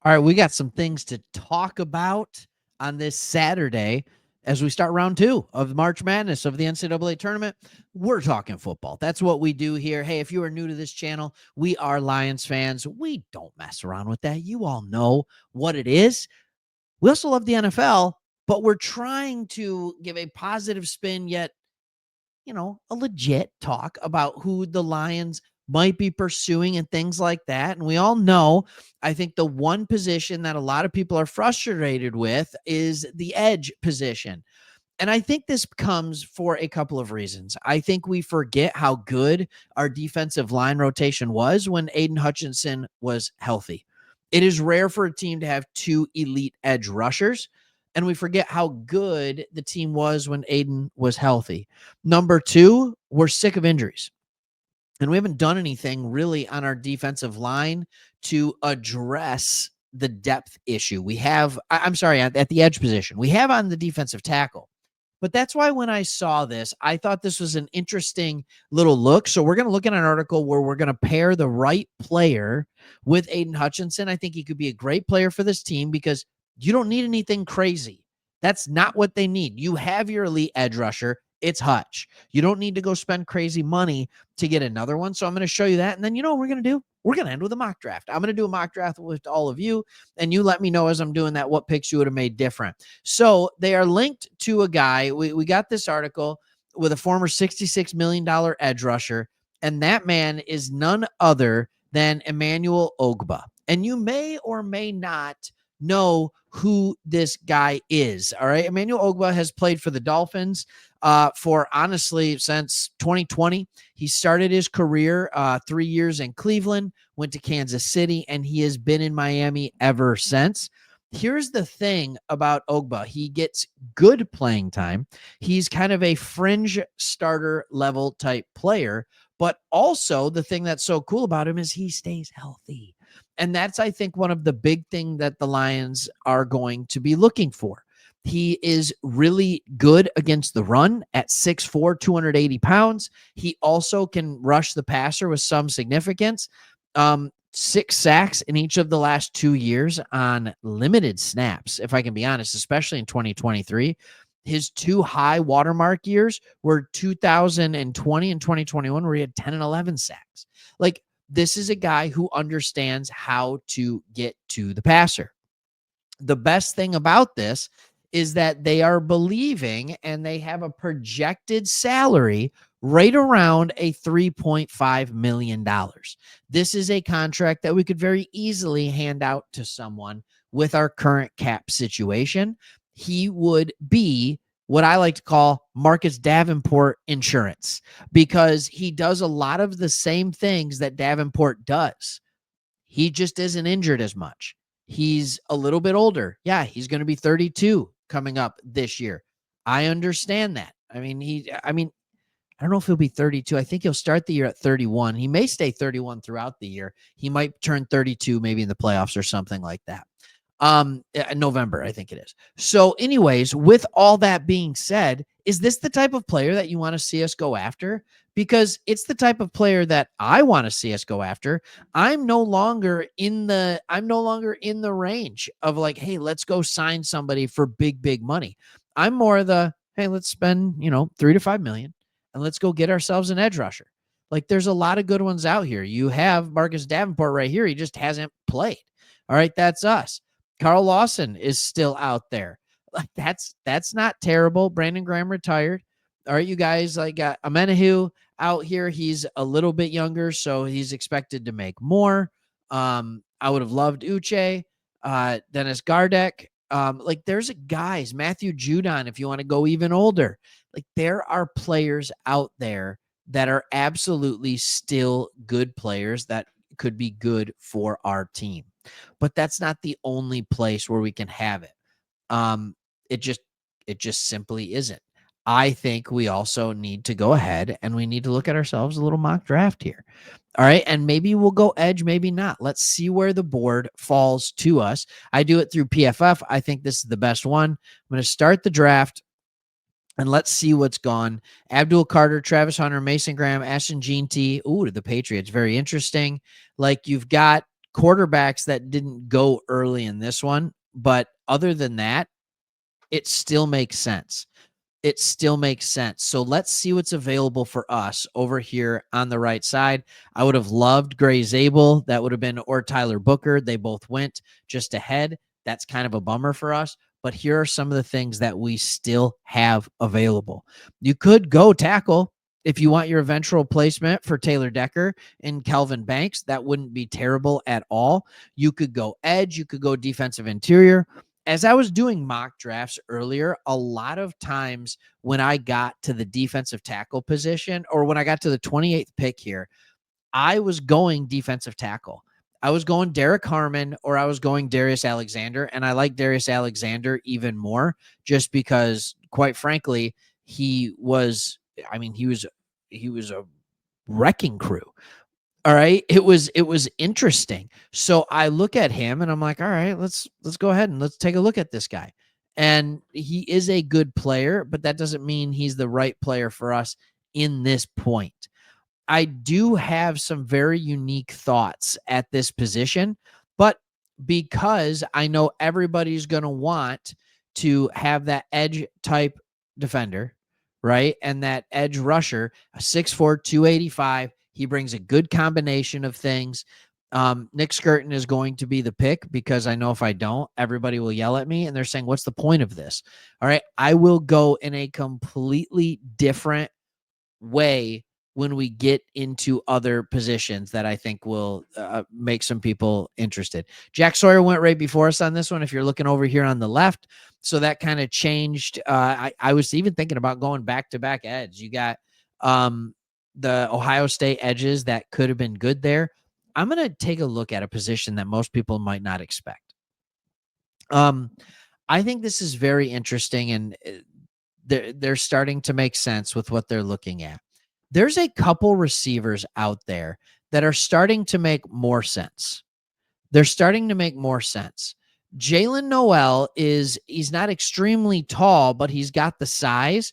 All right, we got some things to talk about on this Saturday as we start round 2 of March Madness of the NCAA tournament. We're talking football. That's what we do here. Hey, if you are new to this channel, we are Lions fans. We don't mess around with that. You all know what it is. We also love the NFL, but we're trying to give a positive spin, yet a legit talk about who the Lions might be pursuing and things like that. And we all know, I think the one position that a lot of people are frustrated with is the edge position. And I think this comes for a couple of reasons. I think we forget how good our defensive line rotation was when Aiden Hutchinson was healthy. It is rare for a team to have two elite edge rushers, and we forget how good the team was when Aiden was healthy. Number two, we're sick of injuries. And we haven't done anything really on our defensive line to address the depth issue. We have, I'm sorry, at the edge position. We have on the defensive tackle. But that's why when I saw this, I thought this was an interesting little look. So we're going to look at an article where we're going to pair the right player with Aiden Hutchinson. I think he could be a great player for this team because you don't need anything crazy. That's not what they need. You have your elite edge rusher. It's Hutch. You don't need to go spend crazy money to get another one. So I'm going to show you that. And then you know what we're going to do? We're going to end with a mock draft. I'm going to do a mock draft with all of you. And you let me know as I'm doing that what picks you would have made different. So they are linked to a guy. We got this article with a former $66 million edge rusher. And that man is none other than Emmanuel Ogbah. And you may or may not know who this guy is. All right. Emmanuel Ogbah has played for the Dolphins for honestly since 2020. He started his career 3 years in Cleveland, went to Kansas City, and he has been in Miami ever since. Here's the thing about Ogbah. He gets good playing time. He's kind of a fringe starter level type player, but also the thing that's so cool about him is he stays healthy. And that's, I think, one of the big things that the Lions are going to be looking for. He is really good against the run at 6'4", 280 pounds. He also can rush the passer with some significance. 6 sacks in each of the last 2 years on limited snaps, if I can be honest, especially in 2023. His 2 high watermark years were 2020 and 2021, where he had 10 and 11 sacks. Like, this is a guy who understands how to get to the passer. The best thing about this is that they are believing and they have a projected salary right around a $3.5 million. This is a contract that we could very easily hand out to someone with our current cap situation. He would be what I like to call Marcus Davenport insurance, because he does a lot of the same things that Davenport does. He just isn't injured as much. He's a little bit older. Yeah, he's going to be 32 coming up this year. I understand that. I don't know if he'll be 32. I think he'll start the year at 31. He may stay 31 throughout the year. He might turn 32 maybe in the playoffs or something like that. November, I think it is. So anyways, with all that being said, is this the type of player that you want to see us go after? Because it's the type of player that I want to see us go after. I'm no longer in the range of like, hey, let's go sign somebody for big money. I'm more the, hey, let's spend, 3 to 5 million and let's go get ourselves an edge rusher. Like, there's a lot of good ones out here. You have Marcus Davenport right here. He just hasn't played. All right, that's us. Carl Lawson is still out there. Like, that's not terrible. Brandon Graham retired. All right, you guys, like, got Amenahu out here. He's a little bit younger, so he's expected to make more. I would have loved Uche, Dennis Gardeck. Like, there's guys, Matthew Judon, if you want to go even older. Like, there are players out there that are absolutely still good players that could be good for our team. But that's not the only place where we can have it. It just simply isn't. I think we also need to go ahead and we need to look at ourselves a little mock draft here. All right. And maybe we'll go edge, maybe not. Let's see where the board falls to us. I do it through PFF. I think this is the best one. I'm going to start the draft and let's see what's gone. Abdul Carter, Travis Hunter, Mason Graham, Ashton Jeanty. Ooh, the Patriots. Very interesting. Like, you've got quarterbacks that didn't go early in this one, but other than that, it still makes sense. It still makes sense. So let's see what's available for us over here on the right side. I would have loved Gray Zabel. That would have been, or Tyler Booker. They both went just ahead. That's kind of a bummer for us. But here are some of the things that we still have available. You could go tackle if you want your eventual placement for Taylor Decker and Kelvin Banks. That wouldn't be terrible at all. You could go edge. You could go defensive interior. As I was doing mock drafts earlier, a lot of times when I got to the defensive tackle position, or when I got to the 28th pick here, I was going defensive tackle. I was going Derek Harmon, or I was going Darius Alexander. And I like Darius Alexander even more just because, quite frankly, he was a wrecking crew. All right. It was interesting. So I look at him and I'm like, all right, let's go ahead and let's take a look at this guy. And he is a good player, but that doesn't mean he's the right player for us in this point. I do have some very unique thoughts at this position, but because I know everybody's going to want to have that edge type defender, right? And that edge rusher, a 6'4", 285. He brings a good combination of things. Nick Skirton is going to be the pick because I know if I don't, everybody will yell at me and they're saying, what's the point of this? All right. I will go in a completely different way when we get into other positions that I think will make some people interested. Jack Sawyer went right before us on this one. If you're looking over here on the left, so that kind of changed. I was even thinking about going back-to-back edge. You got the Ohio State edges that could have been good there. I'm going to take a look at a position that most people might not expect. I think this is very interesting, and they're starting to make sense with what they're looking at. There's a couple receivers out there that are starting to make more sense. They're starting to make more sense. Jalen Noel he's not extremely tall, but he's got the size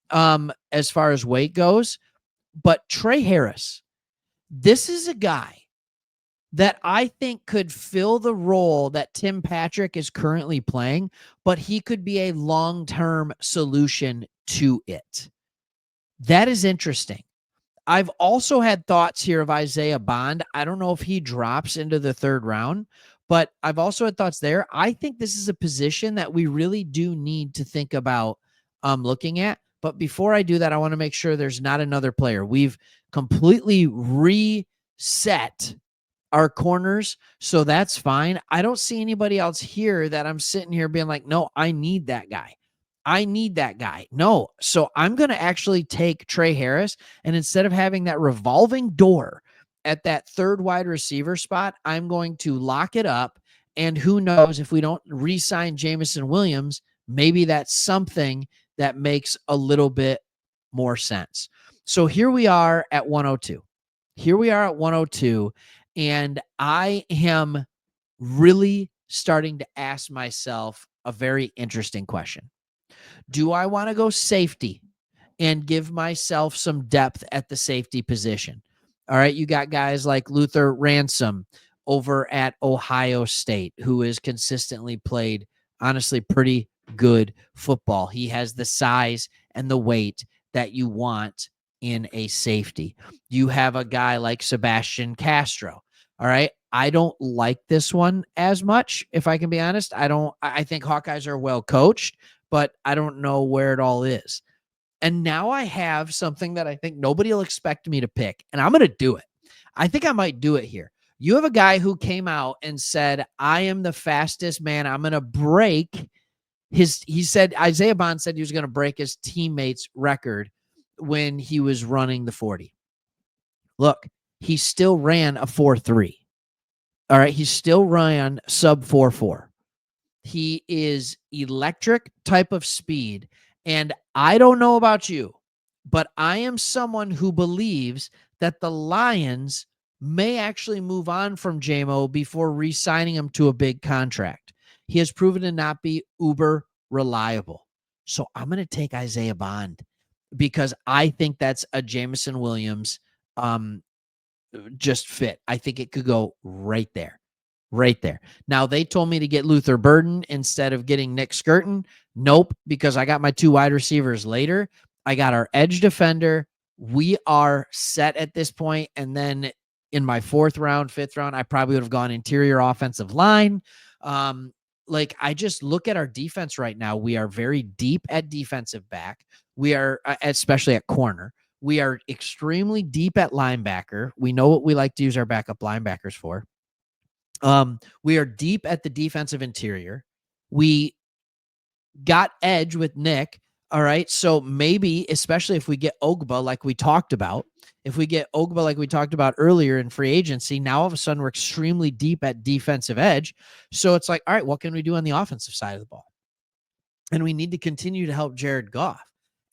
as far as weight goes. But Trey Harris, this is a guy that I think could fill the role that Tim Patrick is currently playing, but he could be a long-term solution to it. That is interesting. I've also had thoughts here of Isaiah Bond. I don't know if he drops into the third round, but I've also had thoughts there. I think this is a position that we really do need to think about looking at. But before I do that, I want to make sure there's not another player. We've completely reset our corners, so that's fine. I don't see anybody else here that I'm sitting here being like, no, I need that guy. I need that guy. No. So I'm going to actually take Trey Harris, and instead of having that revolving door at that third wide receiver spot, I'm going to lock it up. And who knows, if we don't re-sign Jameson Williams, maybe that's something that makes a little bit more sense. So here we are at 102. Here we are at 102. And I am really starting to ask myself a very interesting question. Do I want to go safety and give myself some depth at the safety position? All right, you got guys like Luther Ransom over at Ohio State, who has consistently played, honestly, pretty good football. He has the size and the weight that you want in a safety. You have a guy like Sebastian Castro. All right. I don't like this one as much, if I can be honest. I think Hawkeyes are well coached, but I don't know where it all is. And now I have something that I think nobody will expect me to pick, and I'm going to do it. I think I might do it here. You have a guy who came out and said, I am the fastest man. I'm going to break he said, Isaiah Bond said he was going to break his teammate's record when he was running the 40. Look, he still ran a 4.3. All right. He still ran sub 4.4. He is electric type of speed. And I don't know about you, but I am someone who believes that the Lions may actually move on from JMO before re-signing him to a big contract. He has proven to not be uber reliable. So I'm going to take Isaiah Bond because I think that's a Jameson Williams just fit. I think it could go right there. right there. Now, they told me to get Luther Burden instead of getting Nick Skirton. Nope, because I got my 2 wide receivers later. I got our edge defender. We are set at this point. And then in my 4th round, 5th round, I probably would have gone interior offensive line. Like, I just look at our defense right now. We are very deep at defensive back. We are, especially at corner. We are extremely deep at linebacker. We know what we like to use our backup linebackers for. We are deep at the defensive interior. We got edge with Nick. All right. So maybe, especially if we get Ogbah, like we talked about, earlier in free agency, now all of a sudden we're extremely deep at defensive edge. So it's like, all right, what can we do on the offensive side of the ball? And we need to continue to help Jared Goff.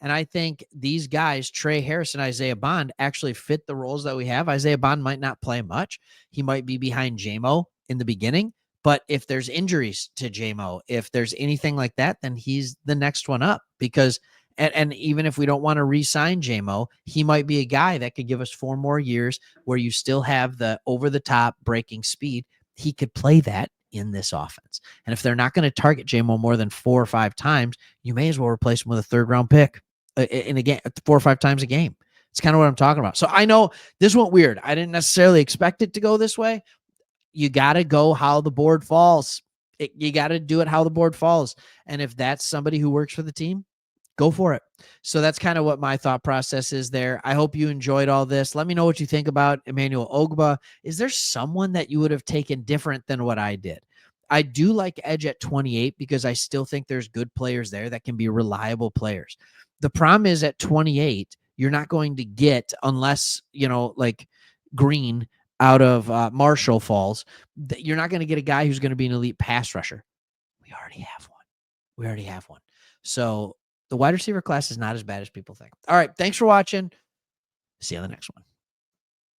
And I think these guys, Trey Harris and Isaiah Bond, actually fit the roles that we have. Isaiah Bond might not play much. He might be behind JMO in the beginning. But if there's injuries to JMO, if there's anything like that, then he's the next one up. Because, and even if we don't want to re-sign JMO, he might be a guy that could give us 4 more years where you still have the over-the-top breaking speed. He could play that in this offense. And if they're not going to target JMO more than 4 or 5 times, you may as well replace him with a 3rd round pick in a game, 4 or 5 times a game. It's kind of what I'm talking about. So I know this went weird. I didn't necessarily expect it to go this way. You got to go how the board falls. You got to do it how the board falls. And if that's somebody who works for the team, go for it. So that's kind of what my thought process is there. I hope you enjoyed all this. Let me know what you think about Emmanuel Ogbah. Is there someone that you would have taken different than what I did? I do like edge at 28 because I still think there's good players there that can be reliable players. The problem is at 28, you're not going to get, unless, like Green out of Marshall falls, you're not going to get a guy who's going to be an elite pass rusher. We already have one. So the wide receiver class is not as bad as people think. All right. Thanks for watching. See you on the next one.